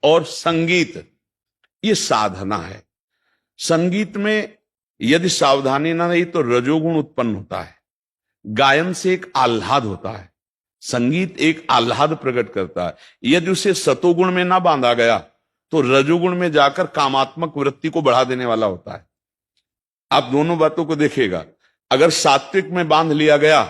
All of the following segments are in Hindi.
और संगीत ये साधना है। संगीत में यदि सावधानी ना रही तो रजोगुण उत्पन्न होता है। गायन से एक आह्लाद होता है, संगीत एक आह्लाद प्रकट करता है। यदि उसे सतोगुण में ना बांधा गया तो रजोगुण में जाकर कामात्मक वृत्ति को बढ़ा देने वाला होता है। आप दोनों बातों को देखिएगा। अगर सात्विक में बांध लिया गया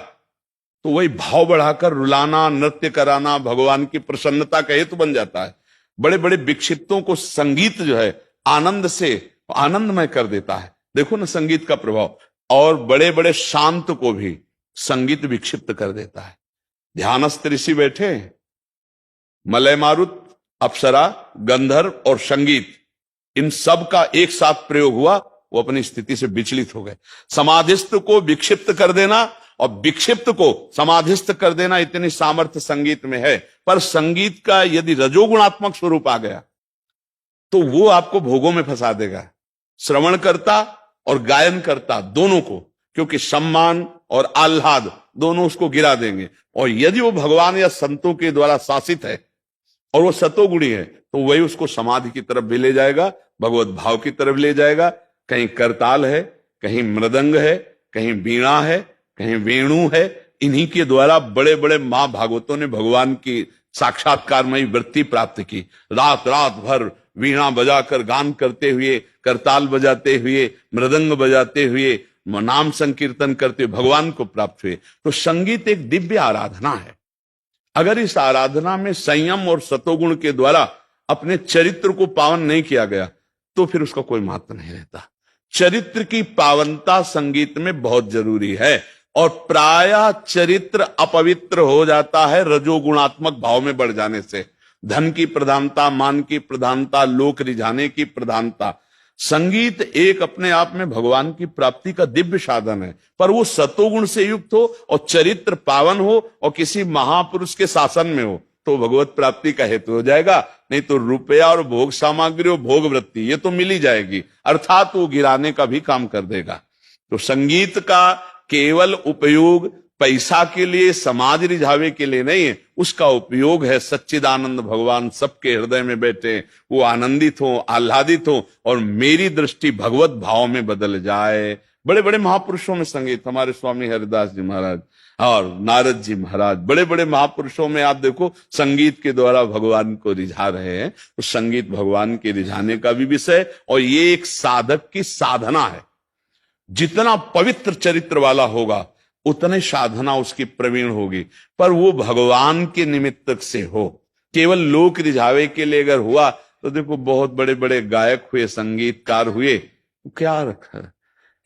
तो वही भाव बढ़ाकर रुलाना, नृत्य कराना, भगवान की प्रसन्नता का हेतु बन जाता है। बड़े बड़े विक्षिप्तों को संगीत जो है आनंद से आनंदमय कर देता है। देखो ना संगीत का प्रभाव। और बड़े बड़े शांत को भी संगीत विक्षिप्त कर देता है। ध्यानस्थ ऋषि बैठे, मलय मारुत, अप्सरा, गंधर्व और संगीत, इन सब का एक साथ प्रयोग हुआ, वो अपनी स्थिति से विचलित हो गए। समाधिस्थ को विक्षिप्त कर देना और विक्षिप्त को समाधिस्थ कर देना, इतनी सामर्थ्य संगीत में है। पर संगीत का यदि रजोगुणात्मक स्वरूप आ गया तो वो आपको भोगों में फंसा देगा, श्रवणकर्ता और गायनकर्ता दोनों को, क्योंकि सम्मान और आह्लाद दोनों उसको गिरा देंगे। और यदि वो भगवान या संतों के द्वारा शासित है और वो सतोगुणी है तो वही उसको समाधि की तरफ भी ले जाएगा, भगवत भाव की तरफ ले जाएगा। कहीं करताल है, कहीं मृदंग है, कहीं वीणा है, कहीं वेणु है। इन्हीं के द्वारा बड़े बड़े महाभागवतों ने भगवान की साक्षात्कारमयी वृत्ति प्राप्त की। रात रात भर वीणा बजाकर गान करते हुए, करताल बजाते हुए, मृदंग बजाते हुए, नाम संकीर्तन करते हुए भगवान को प्राप्त हुए। तो संगीत एक दिव्य आराधना है। अगर इस आराधना में संयम और सतोगुण के द्वारा अपने चरित्र को पावन नहीं किया गया तो फिर उसका कोई महत्व नहीं रहता। चरित्र की पावनता संगीत में बहुत जरूरी है। और प्रायः चरित्र अपवित्र हो जाता है रजोगुणात्मक भाव में बढ़ जाने से। धन की प्रधानता, मान की प्रधानता, लोक रिझाने की प्रधानता। संगीत एक अपने आप में भगवान की प्राप्ति का दिव्य साधन है, पर वो सतोगुण से युक्त हो और चरित्र पावन हो और किसी महापुरुष के शासन में हो तो भगवत प्राप्ति का हेतु हो जाएगा। नहीं तो रुपया और भोग सामग्री और भोग वृत्ति ये तो मिल ही जाएगी, अर्थात वो गिराने का भी काम कर देगा। तो संगीत का केवल उपयोग पैसा के लिए, समाज रिझावे के लिए नहीं है। उसका उपयोग है सच्चिदानंद भगवान सबके हृदय में बैठे, वो आनंदित हो, आह्लादित हो और मेरी दृष्टि भगवत भाव में बदल जाए। बड़े बड़े महापुरुषों में संगीत, हमारे स्वामी हरिदास जी महाराज और नारद जी महाराज, बड़े बड़े महापुरुषों में आप देखो संगीत के द्वारा भगवान को रिझा रहे हैं। तो संगीत भगवान के रिझाने का भी विषय, और ये एक साधक की साधना है। जितना पवित्र चरित्र वाला होगा उतने साधना उसकी प्रवीण होगी, पर वो भगवान के निमित्त से हो। केवल लोक रिझावे के लिए अगर हुआ तो देखो बहुत बड़े बड़े गायक हुए, संगीतकार हुए, क्या रखा,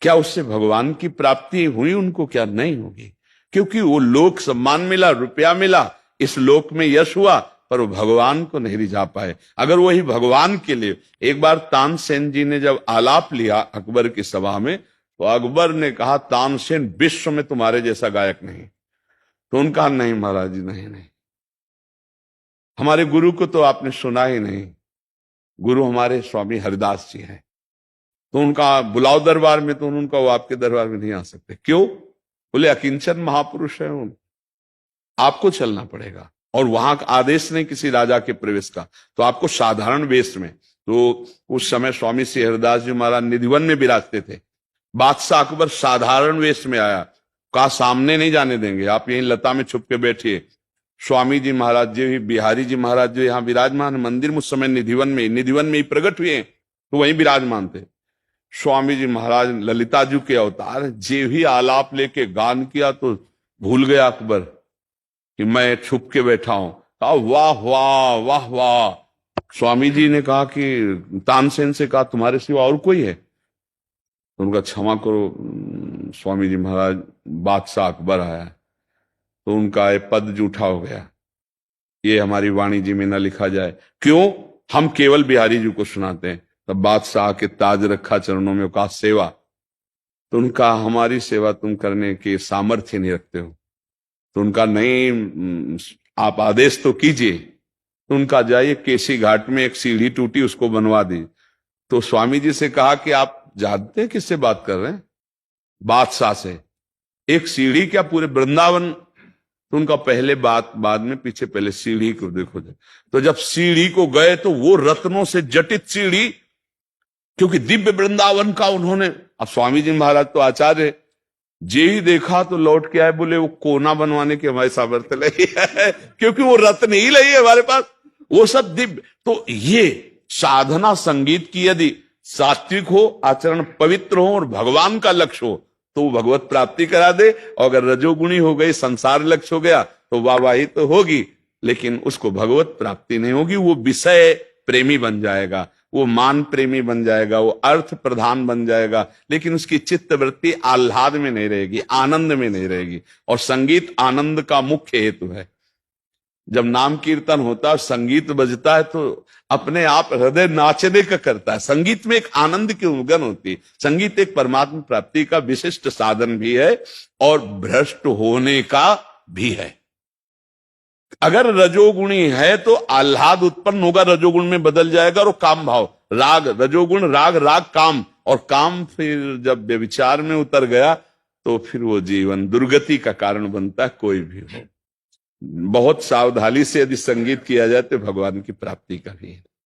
क्या उससे भगवान की प्राप्ति हुई? उनको क्या नहीं होगी, क्योंकि वो लोक सम्मान मिला, रुपया मिला, इस लोक में यश हुआ, पर वो भगवान को नहीं रिझा पाए। अगर वही भगवान के लिए, एक बार तानसेन जी ने जब आलाप लिया अकबर की सभा में तो अकबर ने कहा तानसेन विश्व में तुम्हारे जैसा गायक नहीं। तो उनका नहीं महाराज जी, नहीं, हमारे गुरु को तो आपने सुना ही नहीं। गुरु हमारे स्वामी हरिदास जी हैं, तो उनका बुलाओ दरबार में, तो उनका वो आपके दरबार में नहीं आ सकते। क्यों? बोले अकिंचन महापुरुष है, आपको चलना पड़ेगा। और वहां का आदेश नहीं किसी राजा के प्रवेश का, तो आपको साधारण वेश में। तो उस समय स्वामी श्री हरिदास जी महाराज निधिवन में विराजते थे। बादशाह अकबर साधारण वेश में आया, कहा सामने नहीं जाने देंगे, आप यहीं लता में छुप के बैठिए। स्वामी जी महाराज जी, बिहारी जी महाराज जो यहाँ विराजमान मंदिर में उस समय निधिवन में ही प्रकट हुए, तो वहीं विराजमान थे। स्वामी जी महाराज ललिता जी के अवतार, जे ही आलाप लेके गान किया तो भूल गया अकबर कि मैं छुप के बैठा हूं। कहा वाह वाह वाह वाह। स्वामी जी ने कहा कि तानसेन से कहा तुम्हारे सिवा और कोई है? तो उनका क्षमा करो स्वामी जी महाराज, बादशाह अकबर आया। तो उनका ये पद जूठा हो गया, ये हमारी वाणी जी में न लिखा जाए। क्यों? हम केवल बिहारी जी को सुनाते हैं। तब बादशाह के ताज रखा चरणों में, कहा सेवा। तो उनका हमारी सेवा तुम करने के सामर्थ्य नहीं रखते हो। तो उनका नहीं, आप आदेश तो कीजिए। तो उनका जाइए केसी घाट में एक सीढ़ी टूटी, उसको बनवा दी। तो स्वामी जी से कहा कि आप जानते हैं किससे बात कर रहे हैं? बादशाह से। एक सीढ़ी क्या पूरे वृंदावन तो उनका पहले बात बाद में, पीछे पहले सीढ़ी को देखो। तो जब सीढ़ी को गए तो वो रत्नों से जटित सीढ़ी, क्योंकि दिव्य वृंदावन का उन्होंने, अब स्वामी जी महाराज तो आचार्य, जे ही देखा तो लौट के आए, बोले वो कोना बनवाने की हमारे सामर्थ्य नहीं है, क्योंकि वो रत्न ही नहीं है हमारे पास, वो सब दिव्य। तो ये साधना संगीत की यदि सात्विक हो, आचरण पवित्र हो और भगवान का लक्ष्य हो तो वो भगवत प्राप्ति करा दे। और अगर रजोगुणी हो गई, संसार लक्ष्य हो गया तो वाहवाही तो होगी, लेकिन उसको भगवत प्राप्ति नहीं होगी। वो विषय प्रेमी बन जाएगा, वो मान प्रेमी बन जाएगा, वो अर्थ प्रधान बन जाएगा, लेकिन उसकी चित्त वृत्ति आह्लाद में नहीं रहेगी, आनंद में नहीं रहेगी। और संगीत आनंद का मुख्य हेतु है। जब नाम कीर्तन होता है, संगीत बजता है, तो अपने आप हृदय नाचने का करता है। संगीत में एक आनंद की उमंग होती है। संगीत एक परमात्मा प्राप्ति का विशिष्ट साधन भी है और भ्रष्ट होने का भी है। अगर रजोगुणी है तो आह्लाद उत्पन्न होगा, रजोगुण में बदल जाएगा, और काम भाव, राग, रजोगुण राग, राग काम, और काम फिर जब व्यभिचार में उतर गया तो फिर वो जीवन दुर्गति का कारण बनता है, कोई भी हो। बहुत सावधानी से यदि संगीत किया जाए तो भगवान की प्राप्ति का भी है।